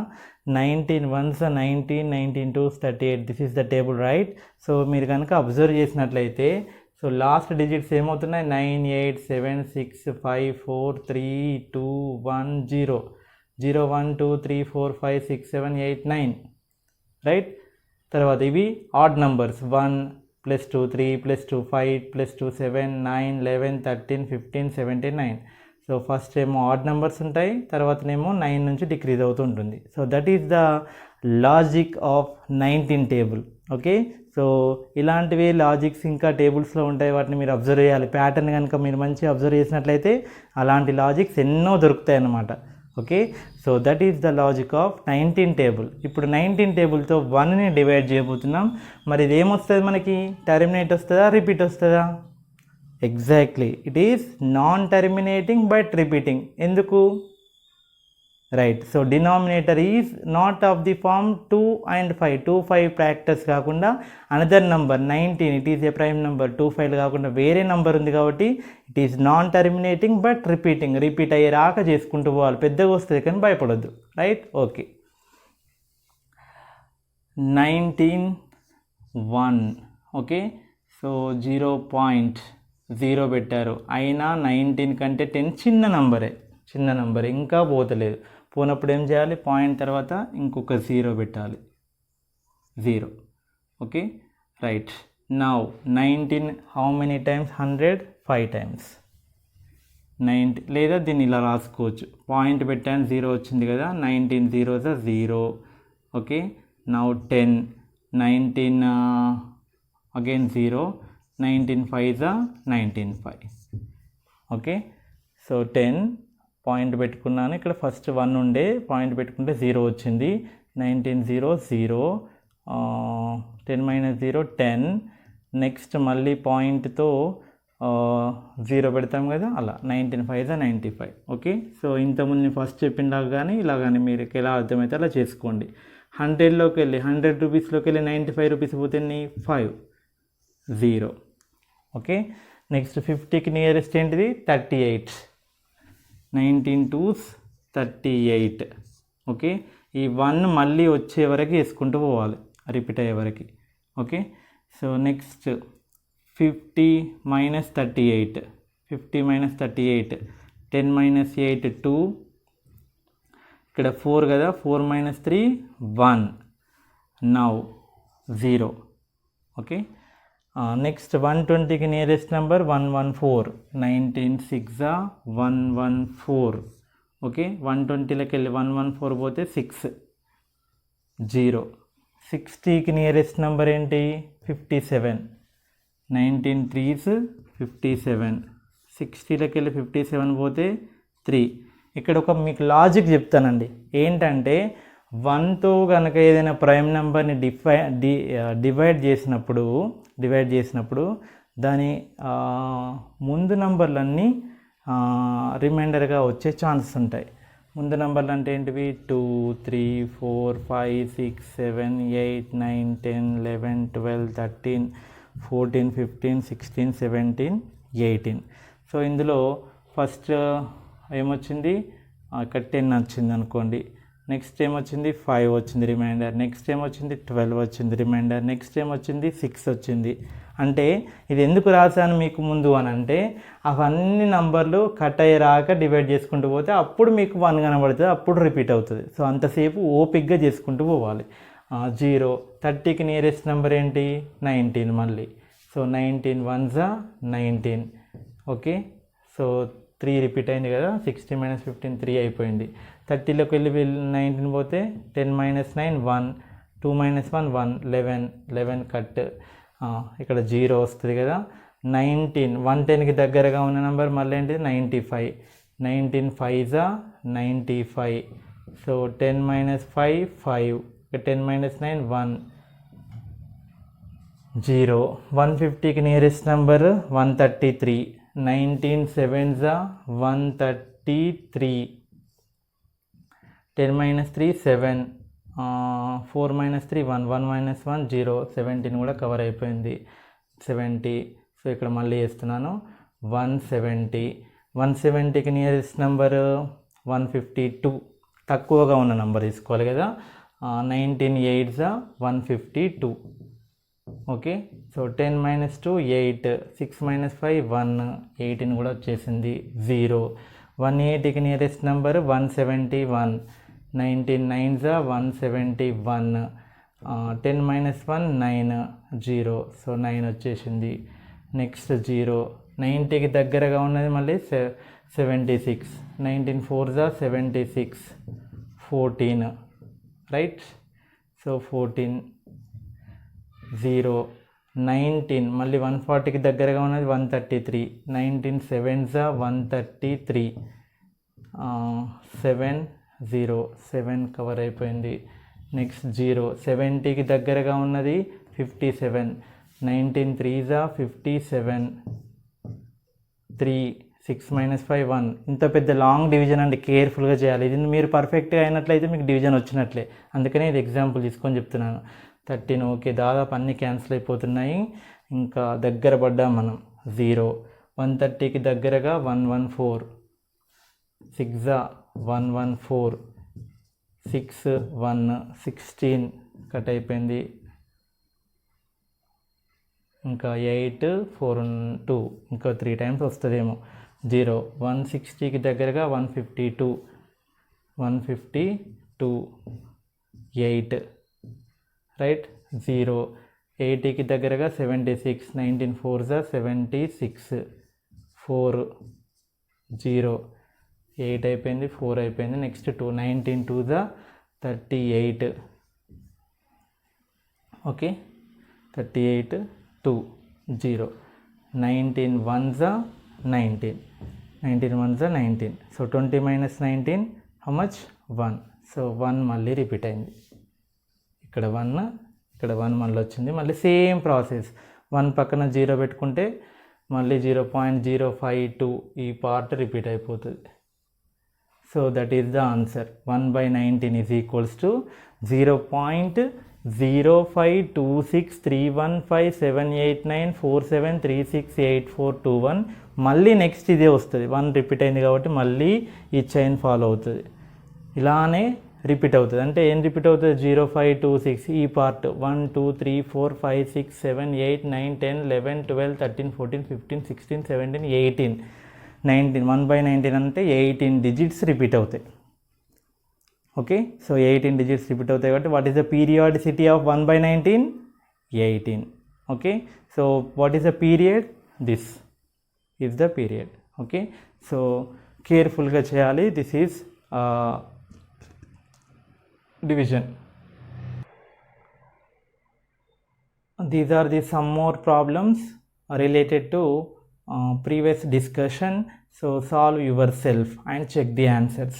19 1s 19, 19 2s 38. This is the table, right? So మీరు కనుక అబ్జర్వ్ చేసినట్లయితే సో లాస్ట్ డిజిట్స్ ఏమవుతున్నాయి? 9 8 7 6 5 4 3 2 1 0, 0 1 2 3 4 5 6 7 8 9, రైట్? తర్వాత ఇవి ఆడ్ నంబర్స్ 1 + 2 3 + 2 5 + 2 7 9 11 13 15 17 9. సో ఫస్ట్ ఏమో ఆడ్ నెంబర్స్ ఉంటాయి, తర్వాతనేమో 9 నుంచి డిక్రీజ్ అవుతూ ఉంటుంది. So that is the logic of 19 table. Okay, so ఇలాంటివి లాజిక్స్ ఇంకా టేబుల్స్లో ఉంటాయి, వాటిని మీరు అబ్జర్వ్ చేయాలి. ప్యాటర్న్ కనుక మీరు మంచిగా అబ్జర్వ్ చేసినట్లయితే అలాంటి లాజిక్స్ ఎన్నో దొరుకుతాయి అన్నమాట. Okay, so that is the logic of 19 table. ఇప్పుడు 19 టేబుల్తో 1ని డివైడ్ చేయబోతున్నాం. మరి ఇది ఏమొస్తుంది మనకి? టర్మినేట్ వస్తుందా, రిపీట్ వస్తుందా? Exactly, it is non terminating but repeating. ఎందుకు? Right, so denominator is not of the form 2 and 5. 2 5 practice కాకుండా another number 19, it is a prime number. 2 5 కాకుండా వేరే నెంబర్ ఉంది కాబట్టి it is non terminating but repeating. Repeat అయ్యే రాక చేసుకుంటూ పోవాలి. పెద్దగా వస్తుంది కానీ భయపడొద్దు, రైట్? ఓకే, 19 1. ఓకే, సో 0.0 పెట్టారు. అయినా 19 కంటే 10 చిన్న నంబరే, ఇంకా పోతలేదు. పోనప్పుడు ఏం చేయాలి? పాయింట్ తర్వాత ఇంకొక 0 పెట్టాలి, 0. Okay, right. Now 19 how many times? 100 5 times. 90, లేదా దీన్ని ఇలా రాసుకోవచ్చు. పాయింట్ పెట్టాను, 0 వచ్చింది కదా. 19 zeros are 0. Okay, now 10, 19 again 0, 19 5s are 19 5. Okay, so 10 point పెట్టుకున్నాను. ఇక్కడ ఫస్ట్ 1 ఉండే పాయింట్ పెట్టుకుంటే 0 వచ్చింది. 19 0 0, 10 - 0 10. నెక్స్ట్ మళ్ళీ పాయింట్తో 0 పెడతాం కదా, అలా 19 5 95. ఓకే, సో ఇంతకుముందు ఫస్ట్ చెప్పిందాక కానీ ఇలా కానీ మీరు ఎలా అర్థమైతే అలా చేసుకోండి. 100లోకి వెళ్ళి 100 రూపీస్లోకి వెళ్ళి 95 రూపీస్ పోతే 5 0. ఓకే, నెక్స్ట్ 50కి నియరెస్ట్ ఏంటిది 38. 19 2s 38. ఓకే, ఈ 1 మళ్ళీ వచ్చే వరకు వేసుకుంటూ పోవాలి, రిపీట్ అయ్యే వరకు. Okay, so next 50 - 38. 50 - 38, 10 - 8 2, ఇక్కడ 4 కదా, 4 - 3 1, నౌ 0. ఓకే, నెక్స్ట్ 120కి నియరెస్ట్ నెంబర్ 114. 19 6 114. ఓకే, 120లోకి వెళ్ళి 114 పోతే 6 0. 60కి నియరెస్ట్ నెంబర్ ఏంటి 57. 19 3s 57. 60లోకి వెళ్ళి 57 పోతే 3. ఇక్కడ ఒక మీకు లాజిక్ చెప్తానండి. ఏంటంటే 1తో కనుక ఏదైనా ప్రైమ్ నెంబర్ని డివైడ్ చేసినప్పుడు దాని ముందు నంబర్లన్నీ రిమైండర్గా వచ్చే ఛాన్సెస్ ఉంటాయి. ముందు నంబర్లు అంటే ఏంటివి 2 3 4 5 6 7 8 9 10 11 12 13 14 15 16 17 18. సో ఇందులో ఫస్ట్ ఏమొచ్చింది, ఇక్కడ 10 వచ్చింది అనుకోండి. నెక్స్ట్ ఏమొచ్చింది 5 వచ్చింది రిమైండర్. నెక్స్ట్ ఏమొచ్చింది 12 వచ్చింది రిమైండర్. నెక్స్ట్ ఏమొచ్చింది 6 వచ్చింది. అంటే ఇది ఎందుకు రాశాను మీకు ముందు అని అంటే, అవన్నీ నంబర్లు కట్ అయ్యేరాక డివైడ్ చేసుకుంటూ పోతే అప్పుడు మీకు 1 కనబడుతుంది, అప్పుడు రిపీట్ అవుతుంది. సో అంతసేపు ఓపిక్గా చేసుకుంటూ పోవాలి. 0. 30కి నియరెస్ట్ నెంబర్ ఏంటి 19 మళ్ళీ. So 19 1s 19. Okay, so 3 repeat అయింది కదా, 60 - 15 3 అయిపోయింది. 30లోకి వెళ్ళి 19 పోతే 10 - 9 1, 2 - 1 1, 11 కట్. ఇక్కడ 0 వస్తుంది కదా. 19 110కి దగ్గరగా ఉన్న నెంబర్ మళ్ళీ ఏంటిది 95. 19 5s 95. So 10 - 5 5, 10 - 9 1 0. 150కి nearest number 133. 19 7s 133. 10 - 3 7, 4 - 3 1, 1 - 1 0. 17 కూడా కవర్ అయిపోయింది. 70. సో ఇక్కడ మళ్ళీ వేస్తున్నాను 170. 170కి నియరెస్ట్ నెంబర్ 152. తక్కువగా ఉన్న నెంబర్ తీసుకోవాలి కదా. 19 8s 152. ఓకే, సో 10 - 2 8, 6 - 5 1, 18 కూడా వచ్చేసింది 0. 180కి నియరెస్ట్ నెంబర్ 171. 19 9s 171. 10 - 1 9 0. సో 9 వచ్చేసింది. నెక్స్ట్ 0. 90కి దగ్గరగా ఉన్నది మళ్ళీ 76. 19 4s 76. 14, రైట్. సో 14 0. 19 మళ్ళీ 140కి దగ్గరగా ఉన్నది 133. 19 7s 133. 7 0. 7 కవర్ అయిపోయింది. నెక్స్ట్ 0. 70కి దగ్గరగా ఉన్నది 57. 19 3s 57. 3, 6 - 5 1. ఇంత పెద్ద లాంగ్ డివిజన్ అండి, కేర్ఫుల్గా చేయాలి. ఇది మీరు పర్ఫెక్ట్గా అయినట్లయితే మీకు డివిజన్ వచ్చినట్లే, అందుకనే ఇది ఎగ్జాంపుల్ తీసుకొని చెప్తున్నాను. 13. ఓకే, దాదాపు అన్నీ క్యాన్సిల్ అయిపోతున్నాయి. ఇంకా దగ్గర పడ్డాం మనం 0. 130కి దగ్గరగా 114. 6 114. 6 1, 16 కట్ అయిపోయింది. ఇంకా 8 4 2, ఇంకా 3 టైమ్స్ వస్తుందేమో. 0. 160కి దగ్గరగా 152. 152. 8, రైట్. 0. 80కి దగ్గరగా 76. 19 4s 76. 4 0. 8 అయిపోయింది, 4 అయిపోయింది. Next 2. 19 2s 38. Okay, 38 2 0. 19 1s 19. 19 ones are 19. So 20 minus 19, how much? 1. So 1 మళ్ళీ రిపీట్ అయింది. ఇక్కడ 1, ఇక్కడ 1 మళ్ళీ వచ్చింది. మళ్ళీ సేమ్ ప్రాసెస్. 1 పక్కన 0 పెట్టుకుంటే మళ్ళీ 0.052 ఈ పార్ట్ రిపీట్ అయిపోతుంది. So that is the answer. 1/19 is equals to 0.052631578947368421. మళ్ళీ నెక్స్ట్ ఇదే వస్తుంది. 1 రిపీట్ అయింది కాబట్టి మళ్ళీ ఈ చైన్ ఫాలో అవుతుంది. ఇలానే రిపీట్ అవుతుంది. అంటే ఏం రిపీట్ అవుతుంది? 0526 ఈ పార్ట్ 1 2 3 4 5 6 7 8 9 10 11 12 13 14 15 16 17 18 19. 1/19 అంటే 18 డిజిట్స్ రిపీట్ అవుతాయి. ఓకే, సో 18 డిజిట్స్ రిపీట్ అవుతాయి కాబట్టి what is the periodicity of 1/19? 18. Okay, so what is the period? This is the period. Okay, so కేర్ఫుల్గా చేయాలి. This is division. These are the some more problems related to previous discussion. So solve yourself and check the answers.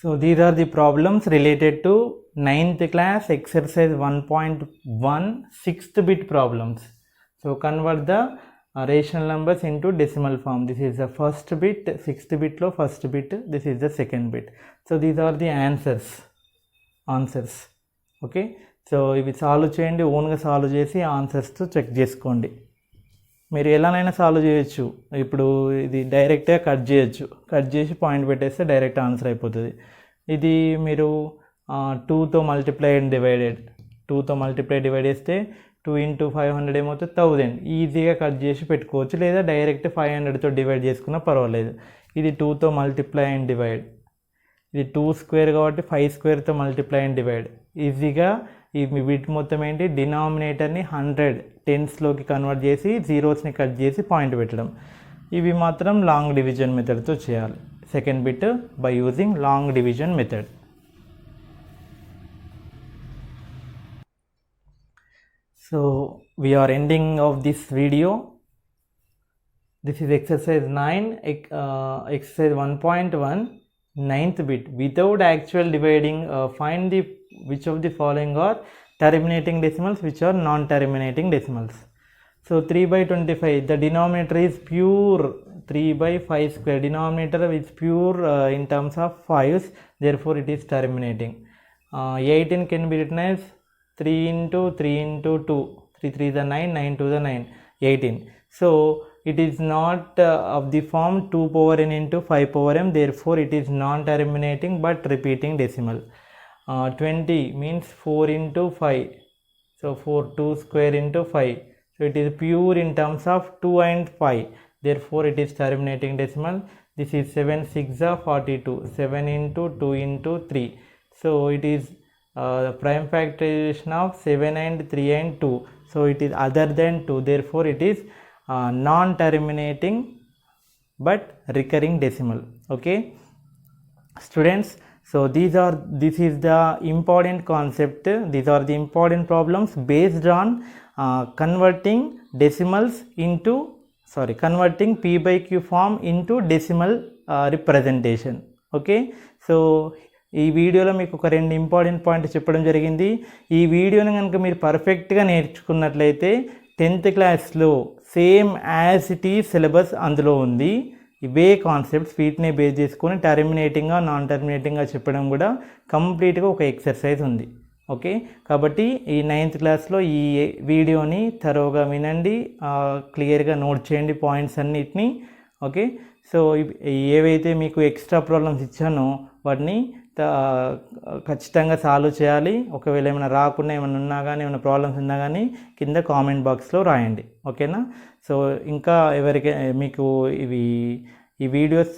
So these are the problems related to 9th class exercise 1.1 6th bit problems. So convert the rational numbers into decimal form. This is the first bit, 6th bit lo first bit, this is the second bit. So these are the answers. Okay, so ఇవి solve చేయండి, ఓన్గా solve చేసి ఆన్సర్స్తో check చేసుకోండి. మీరు ఎలానైనా solve చేయొచ్చు. ఇప్పుడు ఇది డైరెక్ట్గా కట్ చేయొచ్చు, కట్ చేసి పాయింట్ పెట్టేస్తే డైరెక్ట్ ఆన్సర్ అయిపోతుంది. ఇది మీరు 2తో మల్టిప్లై అండ్ డివైడ్ చేస్తే 2 into 500 ఏమవుతుంది? 1000. ఈజీగా కట్ చేసి పెట్టుకోవచ్చు, లేదా డైరెక్ట్ 500తో డివైడ్ చేసుకున్నా పర్వాలేదు. ఇది 2తో మల్టిప్లై అండ్ డివైడ్, ఇది 2 స్క్వేర్ కాబట్టి 5 స్క్వేర్తో మల్టిప్లై అండ్ డివైడ్. ఈజీగా ఈ వీటి మొత్తం ఏంటి? డినామినేటర్ని 100 టెన్స్లోకి కన్వర్ట్ చేసి జీరోస్ని కట్ చేసి పాయింట్ పెట్టడం. ఇవి మాత్రం లాంగ్ డివిజన్ మెథడ్తో చేయాలి. Second bit by using long division method. So we are ending of this video. This is exercise 9, exercise 1.1, 9th bit. Without actual dividing, find the which of the following are terminating decimals, which are non-terminating decimals. So 3/25, the denominator is pure 3/5 square. Denominator is pure in terms of 5s, therefore it is terminating. 18 can be written as 3 into 3 into 2, 3 3 is 9, 9 2 is 9, 18. So it is not of the form 2 power n into 5 power m, therefore it is non-terminating but repeating decimal. 20 means 4 into 5, so 4 2 square into 5, so it is pure in terms of 2 and 5, therefore it is terminating decimal. This is 7 6 are 42, 7 into 2 into 3, so it is prime factorization of 7 and 3 and 2, so it is other than 2, therefore it is non-terminating but recurring decimal. Okay students, so this is the important concept, these are the important problems based on converting p by q form into decimal representation. Okay, so ఈ వీడియోలో మీకు ఒక 2 important point చెప్పడం జరిగింది. ఈ వీడియోని కనుక మీరు పర్ఫెక్ట్గా నేర్చుకున్నట్లయితే 10th క్లాస్లో same as it is syllabus అందులో ఉంది. ఇవే కాన్సెప్ట్స్ వీటినే బేస్ చేసుకొని టర్మినేటింగ్గా నాన్ టర్మినేటింగ్గా చెప్పడం కూడా కంప్లీట్గా ఒక ఎక్సర్సైజ్ ఉంది. ఓకే, కాబట్టి ఈ 9th క్లాస్లో ఈ వీడియోని థరోగా వినండి, క్లియర్గా నోట్ చేయండి పాయింట్స్ అన్నిటినీ. ఓకే, సో ఏవైతే మీకు ఎక్స్ట్రా ప్రాబ్లమ్స్ ఇచ్చానో వాటిని ఖచ్చితంగా సాల్వ్ చేయాలి. ఒకవేళ ఏమైనా రాకుండా ఏమైనా ఉన్నా కానీ ఏమైనా ప్రాబ్లమ్స్ ఉన్నా కానీ కింద కామెంట్ బాక్స్లో రాయండి. ఓకేనా, సో ఇంకా ఎవరికి మీకు ఈ వీడియోస్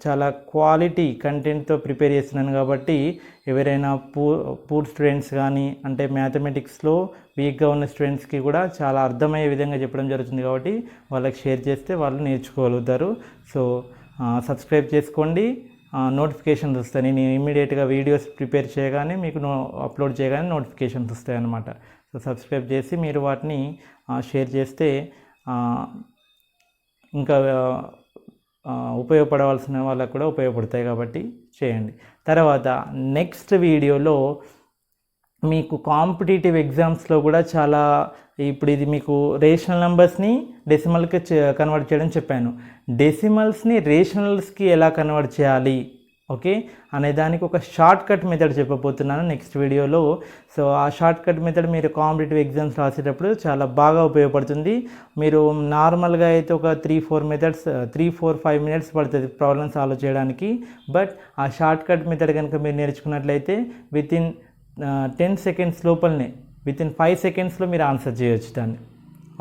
చాలా క్వాలిటీ కంటెంట్తో ప్రిపేర్ చేస్తున్నాను కాబట్టి ఎవరైనా పూర్ స్టూడెంట్స్ కానీ అంటే మ్యాథమెటిక్స్లో వీక్గా ఉన్న స్టూడెంట్స్కి కూడా చాలా అర్థమయ్యే విధంగా చెప్పడం జరుగుతుంది కాబట్టి వాళ్ళకి షేర్ చేస్తే వాళ్ళు నేర్చుకోగలుగుతారు. సో సబ్స్క్రైబ్ చేసుకోండి, నోటిఫికేషన్స్ వస్తాయి. నేను ఇమీడియట్గా వీడియోస్ ప్రిపేర్ చేయగానే మీకు అప్లోడ్ చేయగానే నోటిఫికేషన్స్ వస్తాయి అన్నమాట. సో సబ్స్క్రైబ్ చేసి మీరు వాటిని షేర్ చేస్తే ఇంకా ఉపయోగపడవలసిన వాళ్ళకు కూడా ఉపయోగపడతాయి కాబట్టి చేయండి. తర్వాత నెక్స్ట్ వీడియోలో మీకు కాంపిటేటివ్ ఎగ్జామ్స్లో కూడా చాలా, ఇప్పుడు ఇది మీకు రేషనల్ నెంబర్స్ని డెసిమల్కి కన్వర్ట్ చేయడం చెప్పాను, డెసిమల్స్ని రేషనల్స్కి ఎలా కన్వర్ట్ చేయాలి ఓకే అనే దానికి ఒక షార్ట్ కట్ మెథడ్ చెప్పబోతున్నాను నెక్స్ట్ వీడియోలో. సో ఆ షార్ట్ కట్ మెథడ్ మీరు కాంపిటేటివ్ ఎగ్జామ్స్ రాసేటప్పుడు చాలా బాగా ఉపయోగపడుతుంది. మీరు నార్మల్గా అయితే ఒక 3-4 మినిట్స్ పడుతుంది ప్రాబ్లమ్ సాల్వ్ చేయడానికి. బట్ ఆ షార్ట్ కట్ మెథడ్ కనుక మీరు నేర్చుకున్నట్లయితే వితిన్ 10 సెకండ్స్ లోపలనే, వితిన్ 5 సెకండ్స్లో మీరు ఆన్సర్ చేయొచ్చు దాన్ని.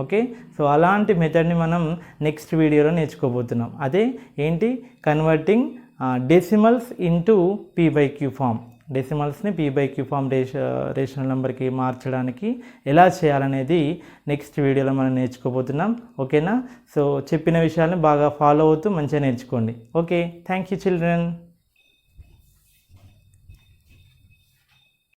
ఓకే, సో అలాంటి మెథడ్ని మనం నెక్స్ట్ వీడియోలో నేర్చుకోబోతున్నాం. అదే ఏంటి, converting decimals into P/Q form. డెసిమల్స్ని P/Q ఫామ్ రేషనల్ నెంబర్కి మార్చడానికి ఎలా చేయాలనేది నెక్స్ట్ వీడియోలో మనం నేర్చుకోబోతున్నాం. ఓకేనా, సో చెప్పిన విషయాలను బాగా ఫాలో అవుతూ మంచిగా నేర్చుకోండి. Okay, thank you children.